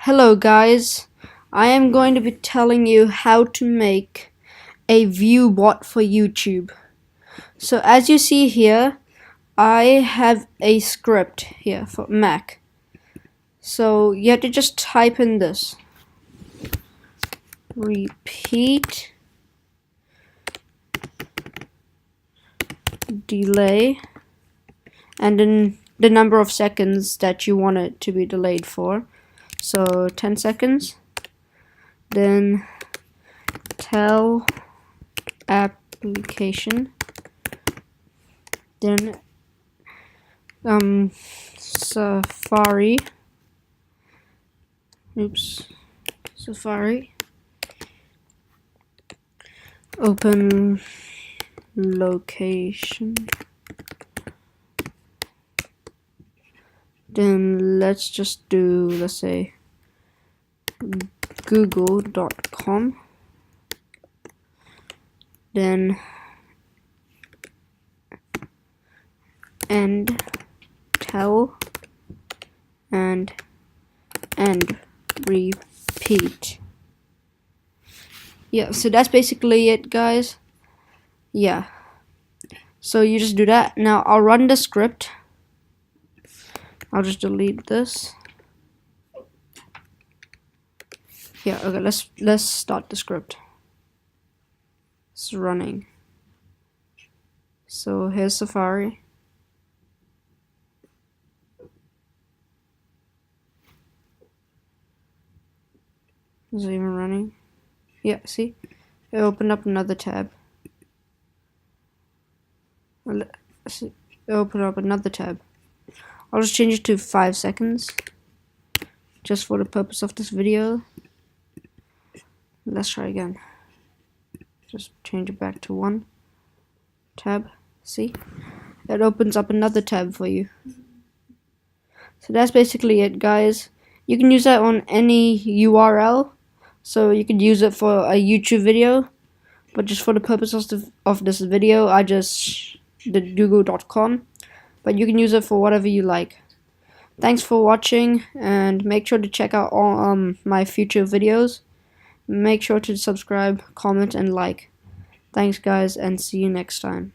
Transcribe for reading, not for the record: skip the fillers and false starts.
Hello guys, I am going to be telling you how to make a VIEWBOT for YouTube. So as you see here, I have a script here for Mac. So you have to just type in this. Repeat delay and then the number of seconds that you want it to be delayed for. So 10 seconds. Then tell application. Then Safari. Safari. Open location. Then let's just do, let's say, google.com. Then end, tell, and end, repeat. Yeah, so that's basically it, guys. Yeah, so you just do that. Now I'll run the script. I'll just delete this. Yeah, okay, let's start the script. It's running. So here's Safari. Is it even running? Yeah, see? It opened up another tab. It opened up another tab. I'll just change it to 5 seconds. Just for the purpose of this video. Let's try again. Just change it back to 1 tab. See? It opens up another tab for you. So that's basically it, guys. You can use that on any URL. So you could use it for a YouTube video. But just for the purpose of this video, I just did google.com. But you can use it for whatever you like. Thanks for watching, and make sure to check out all my future videos. Make sure to subscribe, comment, and like. Thanks guys, and see you next time.